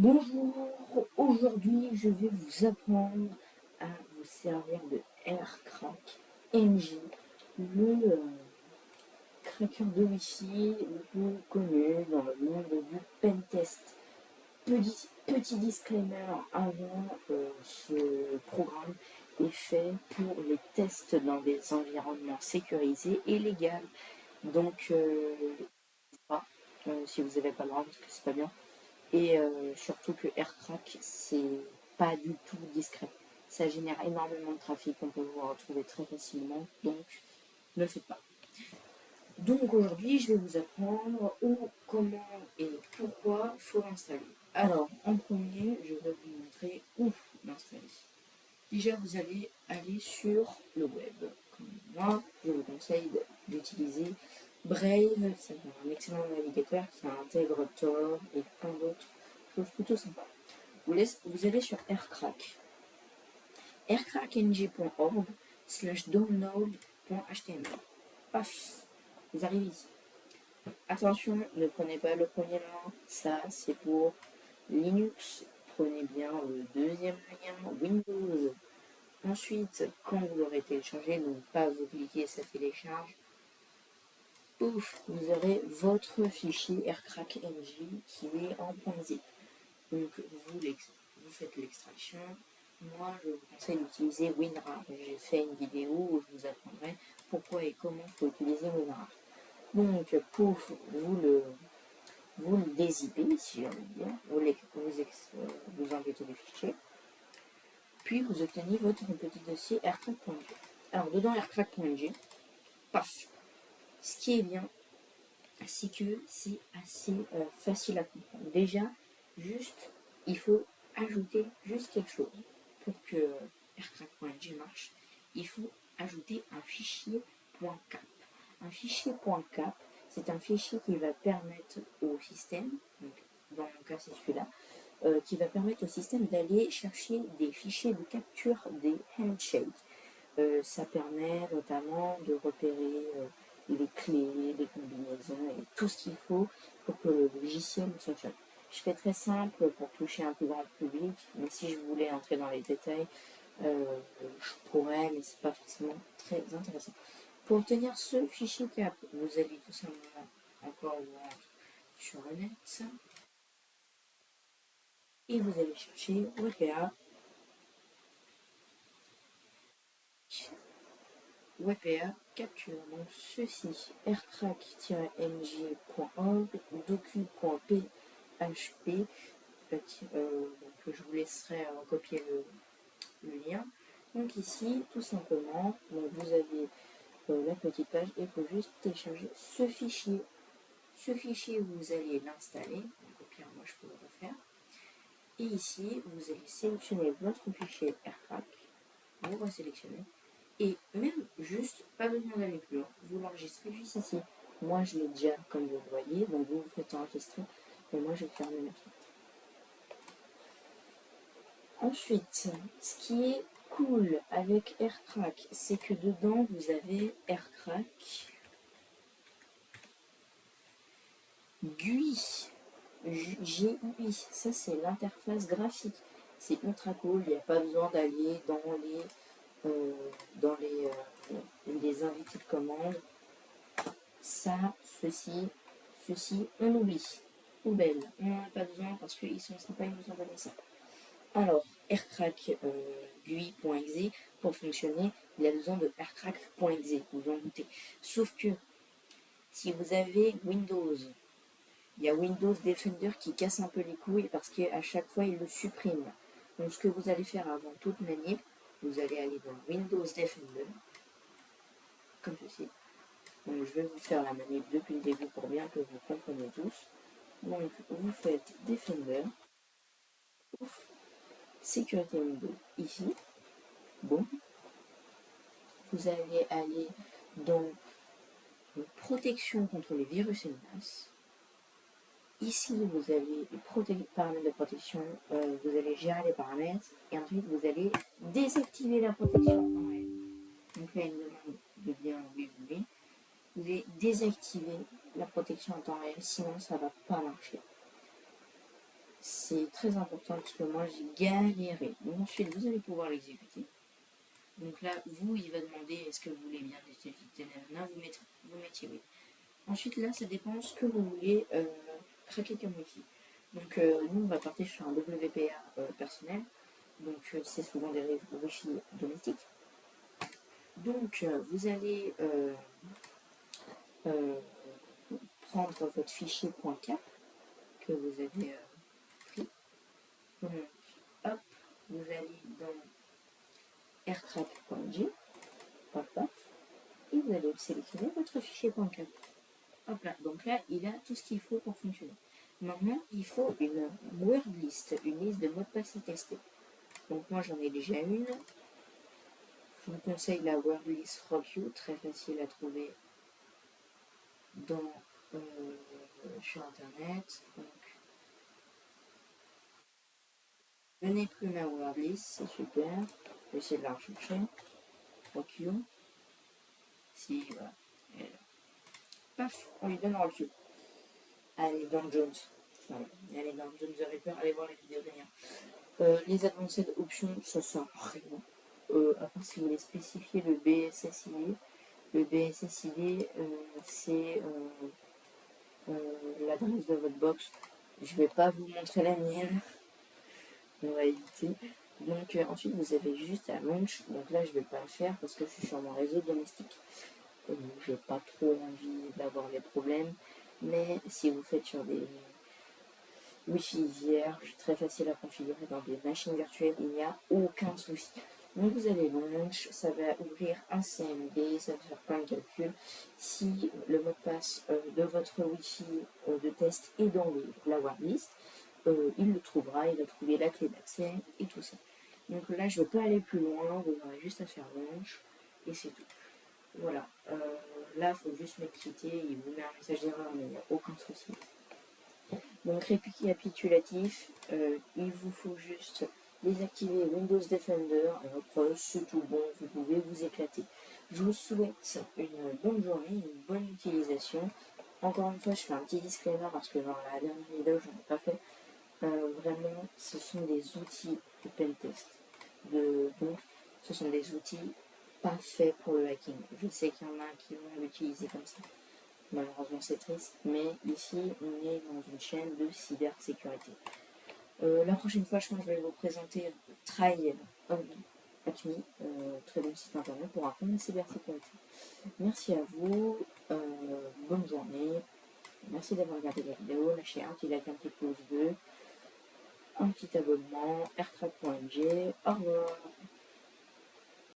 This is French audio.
Bonjour, aujourd'hui je vais vous apprendre à vous servir de AirCrack NG, le craqueur de Wi-Fi le plus connu dans le monde du pentest. Petit disclaimer avant, ce programme est fait pour les tests dans des environnements sécurisés et légaux. Donc, pas, si vous n'avez pas le droit, parce que c'est pas bien. Et surtout que AirCrack, c'est pas du tout discret. Ça génère énormément de trafic, on peut vous retrouver très facilement, donc ne le faites pas. Donc aujourd'hui, je vais vous apprendre où, comment et pourquoi il faut l'installer. Alors, en premier, je vais vous montrer où l'installer. Déjà, vous allez aller sur le web. Comme moi, je vous conseille d'utiliser Brave, c'est un excellent navigateur qui intègre Tor et plein d'autres choses plutôt sympas. Vous allez sur AirCrack, aircrackng.org/download.html. Paf, vous arrivez ici. Attention, ne prenez pas le premier lien, ça c'est pour Linux. Prenez bien le deuxième lien, Windows. Ensuite, quand vous l'aurez téléchargé, n'oubliez pas vous cliquer, ça télécharge. Pouf, vous aurez votre fichier AirCrackNG qui est en .zip. Donc vous faites l'extraction. Moi, je vous conseille d'utiliser WinRAR. J'ai fait une vidéo où je vous apprendrai pourquoi et comment il faut utiliser WinRAR. Donc, pouf, vous le dézippez, si j'ai envie de dire. Vous enlevez tous les fichiers. Puis vous obtenez votre petit dossier aircrack.g. Alors, dedans aircrack.g, paf. Ce qui est bien, c'est que c'est assez facile à comprendre. Déjà, juste, il faut ajouter juste quelque chose pour que aircrack.ng marche. Il faut ajouter un fichier .cap. Un fichier .cap, c'est un fichier qui va permettre au système, donc dans mon cas c'est celui-là, qui va permettre au système d'aller chercher des fichiers de capture des handshakes. Ça permet notamment de repérer les clés, les combinaisons et tout ce qu'il faut pour que le logiciel fonctionne. Je fais très simple pour toucher un plus grand public, mais si je voulais entrer dans les détails, je pourrais, mais c'est pas forcément très intéressant. Pour obtenir ce fichier cap, vous allez tout simplement encore vous rendre sur le net et vous allez chercher WPA capture. Donc ceci, aircrack-ng.org, docu.php. Donc je vous laisserai copier le lien. Donc ici, tout simplement, donc vous avez la petite page et il faut juste télécharger ce fichier. Ce fichier, vous allez l'installer. Donc au pire, moi je peux le refaire. Et ici, vous allez sélectionner votre fichier AirCrack. Vous resélectionnez. Et même juste, pas besoin d'aller plus loin, vous l'enregistrez juste ici. Moi je l'ai déjà, comme vous le voyez, donc vous vous faites enregistrer, et moi je vais fermer ma fenêtre. Ensuite, ce qui est cool avec AirCrack, c'est que dedans vous avez AirCrack GUI. GUI, ça c'est l'interface graphique. C'est ultra cool, il n'y a pas besoin d'aller dans les invités de commande. Ça, ceci, on oublie. Poubelle, on n'en a pas besoin parce qu'ils sont sympas, ils nous ont donné ça. Alors, AirCrack GUI.exe, pour fonctionner, il a besoin de AirCrack.exe, vous en doutez. Sauf que, si vous avez Windows, il y a Windows Defender qui casse un peu les couilles parce qu'à chaque fois, il le supprime. Donc, ce que vous allez faire avant toute manip, vous allez aller dans Windows Defender, comme ceci. Donc, je vais vous faire la manip depuis le début pour bien que vous compreniez tous. Donc, vous faites Defender, ouf, sécurité Windows, ici, bon. Vous allez aller dans protection contre les virus et menaces. Ici, vous avez les paramètres de protection, vous allez gérer les paramètres, et ensuite vous allez désactiver la protection en réel. Donc là, il me demande de dire oui, oui. Vous allez désactiver la protection en temps réel, sinon ça ne va pas marcher. c'est très important parce que moi j'ai galéré. Donc, ensuite, vous allez pouvoir l'exécuter. Donc là, vous, il va demander est-ce que vous voulez bien détecter vous mettiez oui. Ensuite, là, ça dépend ce que vous voulez craquer comme Wi-Fi. Donc, nous, on va partir sur un WPA personnel. Donc, c'est souvent des Wi-Fi domestiques. Donc, vous allez prendre votre fichier .cap que vous avez pris. Donc, hop, vous allez dans airtrack.g, hop, hop, et vous allez sélectionner votre fichier .cap. Hop là, donc là, il a tout ce qu'il faut pour fonctionner. Maintenant, il faut une word list, une liste de mots de passe à tester. Donc moi, j'en ai déjà une. Je vous conseille la word list Rockview, très facile à trouver sur Internet. Donc, je n'ai plus ma word list, c'est super. Je vais essayer de la rechercher. Rockview. Si, voilà. Et là. Paf, on lui donne Rockview. Allez, dans Jones. Voilà. Allez, dans Jones the Reaper, allez voir les vidéos derrière. Les advanced options, ça sert à rien. À part si vous voulez spécifier le BSSID. Le BSSID, c'est l'adresse de votre box. Je ne vais pas vous montrer la mienne. On va éviter. Donc ensuite, vous avez juste à launch. Donc là, je ne vais pas le faire parce que je suis sur mon réseau domestique. Je n'ai pas trop envie d'avoir des problèmes. Mais si vous faites sur des Wi-Fi vierges, très facile à configurer dans des machines virtuelles, il n'y a aucun souci. Donc vous allez launch, ça va ouvrir un CMD, ça va faire plein de calculs. Si le mot de passe de votre Wi-Fi de test est dans la wordlist, il le trouvera, il va trouver la clé d'accès et tout ça. Donc là, je ne veux pas aller plus loin, vous aurez juste à faire launch et c'est tout. Voilà, là, il faut juste mettre quitter, il vous met un message d'erreur, mais il n'y a aucun souci. Donc récapitulatif, il vous faut juste désactiver Windows Defender et après c'est tout bon, vous pouvez vous éclater. Je vous souhaite une bonne journée, une bonne utilisation. Encore une fois, je fais un petit disclaimer parce que dans la dernière vidéo, je n'en ai pas fait. Vraiment, ce sont des outils de pentest. Donc, ce sont des outils pas faits pour le hacking. Je sais qu'il y en a qui vont l'utiliser comme ça. Malheureusement, c'est triste, mais ici, on est dans une chaîne de cybersécurité. La prochaine fois, je pense que je vais vous présenter Try Acme, très bon site internet pour apprendre la cybersécurité. Merci à vous, bonne journée, merci d'avoir regardé la vidéo, lâchez un petit like, un petit pouce bleu, un petit abonnement, airtrack.ng, au revoir.